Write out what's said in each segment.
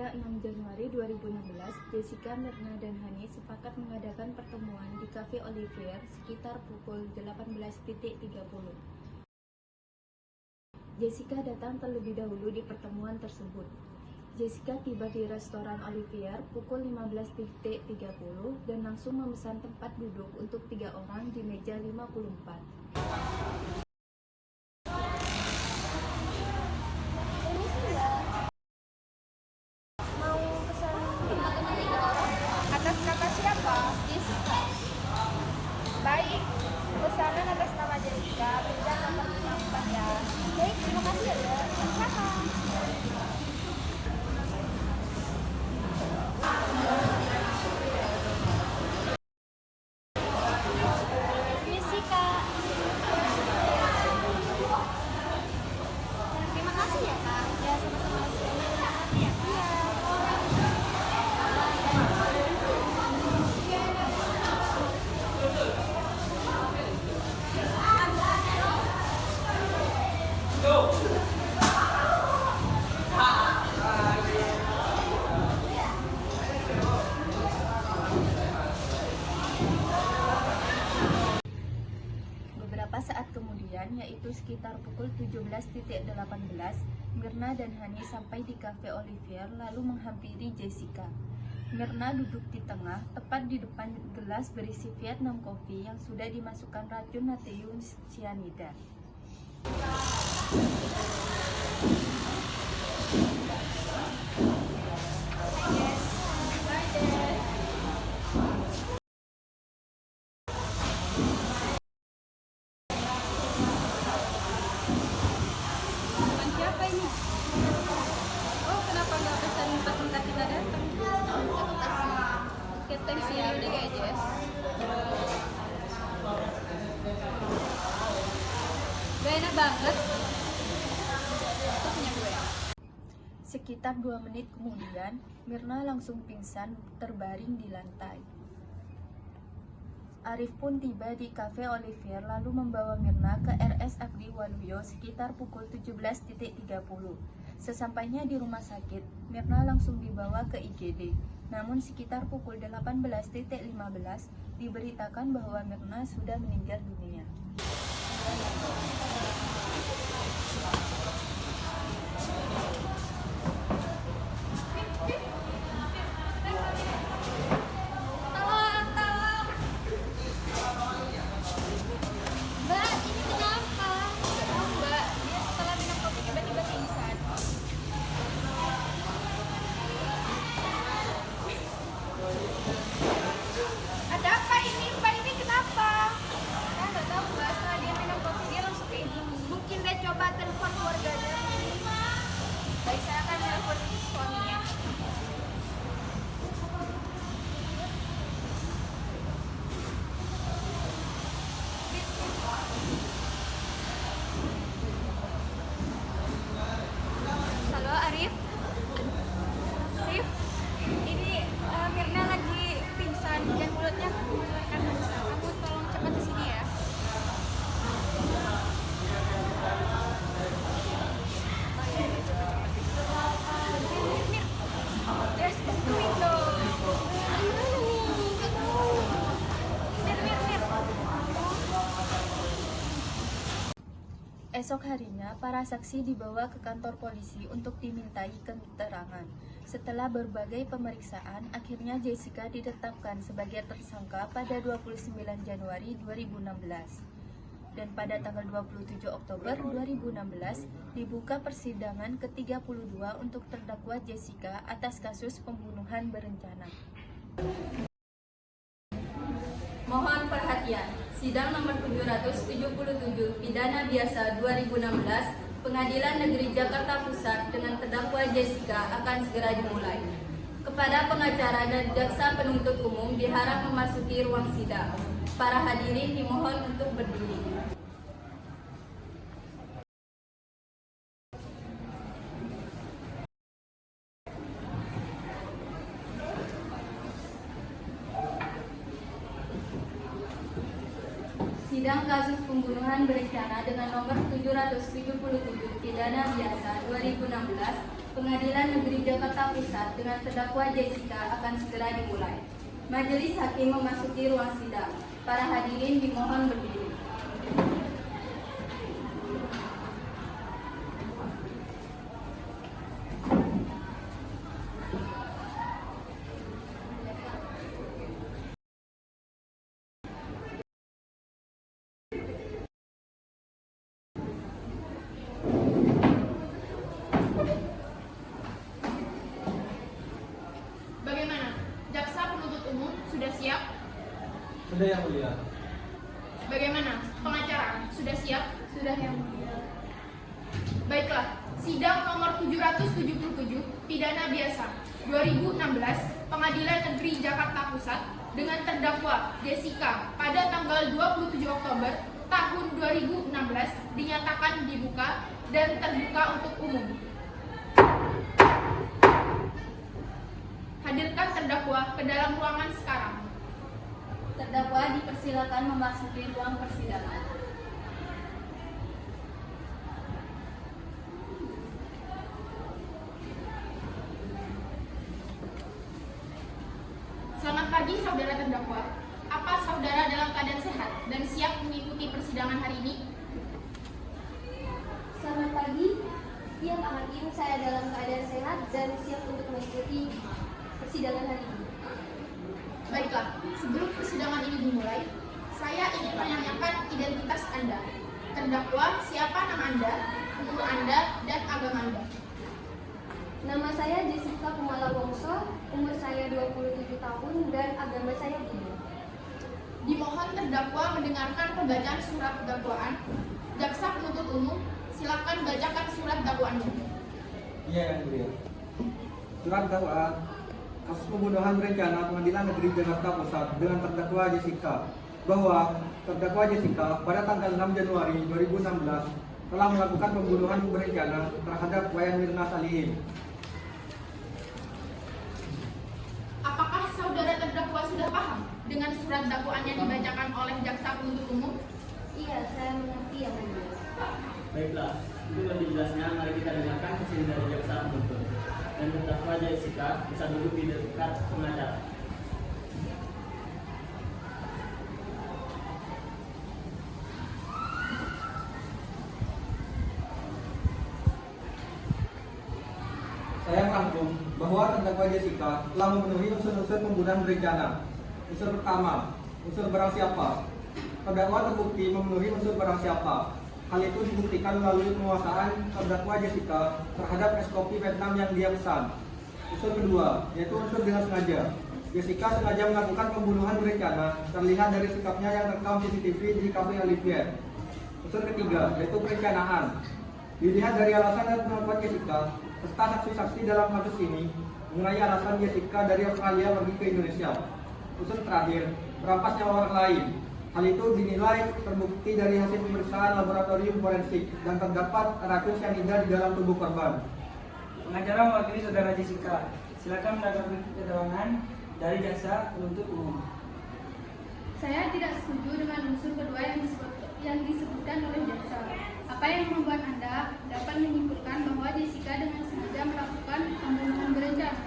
pada 6 Januari 2016, Jessica, Mirna, dan Hani sepakat mengadakan pertemuan di Cafe Olivier sekitar pukul 18.30. Jessica datang terlebih dahulu di pertemuan tersebut. Jessica tiba di restoran Olivier pukul 15.30 dan langsung memesan tempat duduk untuk 3 orang di meja 54. Atas kata siapa? Jessica. Baik, pesanan atas nama Jessica, berikan nomor 54 ya. Baik, terima kasih ya. Siapa? Jessica. Terima kasih ya kak. Ya sama-sama. Iya. Beberapa saat kemudian, yaitu sekitar pukul 17.18, Mirna dan Hani sampai di Cafe Olivier lalu menghampiri Jessica. Mirna duduk di tengah, tepat di depan gelas berisi Vietnam Coffee yang sudah dimasukkan racun natrium cyanida. Siapa ini? Oh, kenapa nggak pesan pas minta kita datang? Kita di sini udah guys, Jess. Gak enak banget. Itu punya gue. Sekitar 2 menit kemudian, Mirna langsung pingsan terbaring di lantai. Arif pun tiba di Cafe Olivier lalu membawa Mirna ke RS Abdi Waluyo sekitar pukul 17.30. Sesampainya di rumah sakit, Mirna langsung dibawa ke IGD. Namun sekitar pukul 18.15 diberitakan bahwa Mirna sudah meninggal dunia. Mbak, ini kenapa? Oh, Mbak, dia setelah minum kopi tiba-tiba pingsan. Ada apa ini? Mbak, ini kenapa? Saya nggak tahu, Mbak. Setelah dia minum kopi, dia langsung kayak gini. Mungkin dia coba telepon keluarganya. Baik, saya akan telepon suaminya. Halo, Arif. Arif, ini Mirna lagi pingsan dan mulutnya mengeluarkan busa. Kamu tolong cepat ke sini ya. Mir, there's bantuin dong. Gimana nih? Nggak tahu. Mir. Esok harinya, para saksi dibawa ke kantor polisi untuk dimintai keterangan. Setelah berbagai pemeriksaan, akhirnya Jessica ditetapkan sebagai tersangka pada 29 Januari 2016. Dan pada tanggal 27 Oktober 2016, dibuka persidangan ke-32 untuk terdakwa Jessica atas kasus pembunuhan berencana. Mohon perhatian, sidang nomor 777 pidana biasa 2016 Pengadilan Negeri Jakarta Pusat dengan terdakwa Jessica akan segera dimulai. Kepada pengacara dan jaksa penuntut umum diharap memasuki ruang sidang. Para hadirin dimohon untuk berdiri. Sidang kasus pembunuhan berencana dengan nomor 777 pidana biasa 2016 Pengadilan Negeri Jakarta Pusat dengan terdakwa Jessica akan segera dimulai. Majelis Hakim memasuki ruang sidang. Para hadirin dimohon berdiri. Bagaimana? Jaksa penuntut umum sudah siap? Sudah yang mulia. Bagaimana? Pengacara sudah siap? Sudah yang mulia. Baiklah, sidang nomor 777 pidana biasa 2016 Pengadilan Negeri Jakarta Pusat dengan terdakwa Jessica pada tanggal 27 Oktober tahun 2016 dinyatakan dibuka dan terbuka untuk umum. Hadirkan terdakwa ke dalam ruangan sekarang. Terdakwa dipersilakan memasuki ruang persidangan. Selamat pagi saudara terdakwa. Apa saudara dalam keadaan sehat dan siap mengikuti persidangan hari ini? Selamat pagi, ya Pak Hakim, saya dalam keadaan sehat dan siap untuk mengikuti persidangan hari ini. Baiklah, sebelum persidangan ini dimulai, saya ingin menanyakan identitas Anda. Terdakwa, siapa nama Anda, umur Anda, dan agama Anda? Nama saya Jessica Kumala Wongso, umur saya 27 tahun dan agama saya Buddha. Dimohon terdakwa mendengarkan pembacaan surat dakwaan. Jaksa penuntut umum, silakan bacakan surat dakwaannya. Iya yang mulia. Surat dakwaan kasus pembunuhan berencana Pengadilan Negeri Jakarta Pusat dengan terdakwa Jessica bahwa terdakwa Jessica pada tanggal 6 Januari 2016 telah melakukan pembunuhan berencana terhadap Wayan Mirna Salihin. Apakah saudara terdakwa sudah paham dengan surat dakwaan yang dibacakan oleh jaksa penuntut umum? Iya, saya mengerti ya Mulia. Baiklah, itu lebih jelasnya mari kita dengarkan kesaksian dari jaksa penuntut dan terdakwa Jessica bisa duduk di dekat pengacara. Saya merangkum bahwa terdakwa Jessica telah memenuhi unsur-unsur pembunuhan berencana. Unsur pertama, unsur barang siapa. Terdakwa terbukti memenuhi unsur barang siapa. Hal itu dibuktikan melalui penguasaan terdakwa Jessica terhadap es kopi Vietnam yang dia pesan. Unsur kedua, yaitu unsur dengan sengaja. Jessica sengaja melakukan pembunuhan berencana, terlihat dari sikapnya yang terekam CCTV di Cafe Olivier. Unsur ketiga, yaitu perencanaan. Dilihat dari alasan dan pengakuan Jessica, serta saksi-saksi dalam kasus ini, mengenai alasan Jessica dari Australia pergi ke Indonesia. Unsur terakhir, merampas nyawa orang lain. Hal itu dinilai terbukti dari hasil pemeriksaan laboratorium forensik dan terdapat racun cyanida di dalam tubuh korban. Pengacara mewakili saudara Jessica. Silakan menanggapi keterangan dari jaksa penuntut umum. Saya tidak setuju dengan unsur kedua yang disebutkan oleh jaksa. Apa yang membuat Anda dapat menyimpulkan bahwa Jessica dengan sengaja melakukan pembunuhan berencana?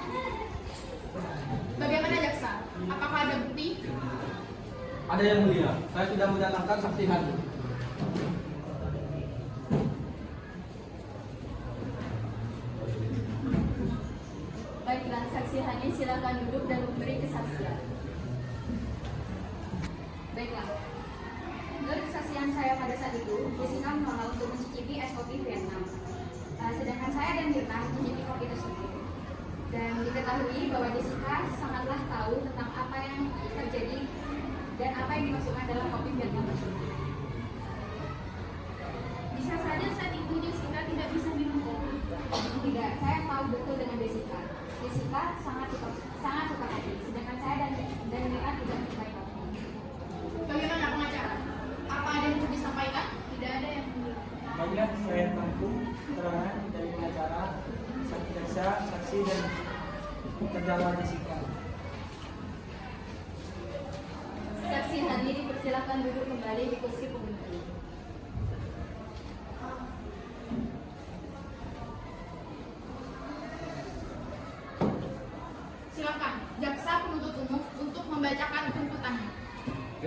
Bagaimana jaksa? Apakah ada bukti? Ada yang mulia, saya sudah mendatangkan saksi ahli. Baiklah, saksi Hani silakan duduk dan memberi kesaksian. Baiklah, menurut kesaksian saya pada saat itu, Jessica menolak untuk mencicipi es kopi Vietnam. Sedangkan saya dan Mirna mencicipi kopi tersebut. Dan diketahui bahwa Jessica sangatlah tahu tentang apa yang terjadi dan apa yang dimasukkan dalam kopi Vietnam tersebut. Bisa saja saat itu Jessica tidak bisa minum kopi. Tidak, saya tahu betul dengan Jessica. Jessica sangat suka kopi, sedangkan saya dan Mirna tidak menyukai kopi. Bagaimana pengacara? Apa ada yang perlu disampaikan? Tidak ada yang perlu. Baiklah, saya rangkum keterangan dari pengacara, jaksa, saksi dan terdakwa Jessica. Saksi Hani dipersilakan duduk kembali di kursi penuntut.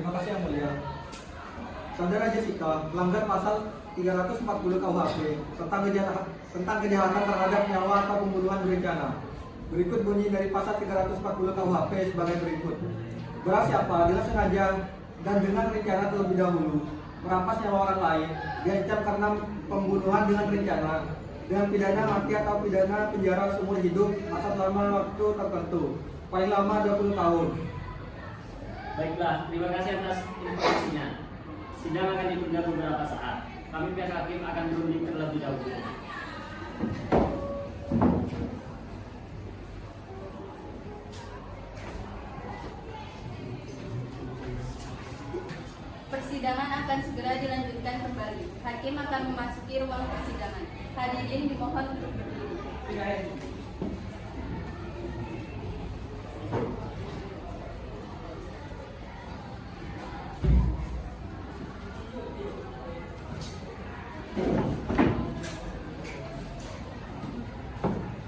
Terima kasih yang mulia. Saudara Jessica melanggar pasal 340 KUHP tentang kejahatan terhadap nyawa atau pembunuhan berencana. Berikut bunyi dari pasal 340 KUHP sebagai berikut. Barang siapa dengan sengaja dan dengan rencana terlebih dahulu merampas nyawa orang lain diancam karena pembunuhan dengan rencana dengan pidana mati atau pidana penjara seumur hidup atau selama waktu tertentu, paling lama 20 tahun. Baiklah, terima kasih atas informasinya. Sidang akan ditunda beberapa saat. Kami pihak hakim akan berunding terlebih dahulu. Persidangan akan segera dilanjutkan kembali. Hakim akan memasuki ruang persidangan. Hadirin dimohon untuk berdiri.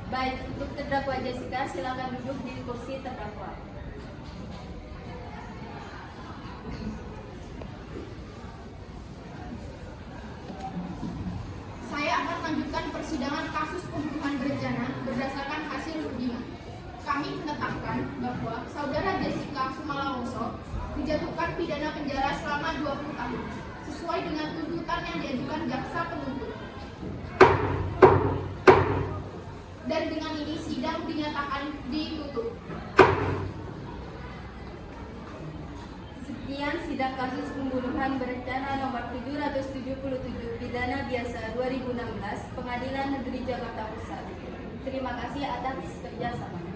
Baik, untuk terdakwa Jessica silakan duduk di kursi terdakwa. Saya akan lanjutkan persidangan kasus pembunuhan berencana berdasarkan hasil rundingan. Kami menetapkan bahwa saudara Jessica Kumalawoso dijatuhkan pidana penjara selama 20 tahun sesuai dengan tuntutan yang diajukan jaksa penuntut. Dan dengan ini sidang dinyatakan ditutup. Sekian sidang kasus pembunuhan berencana nomor 777 pidana biasa 2016 Pengadilan Negeri Jakarta Pusat. Terima kasih atas kerjasama.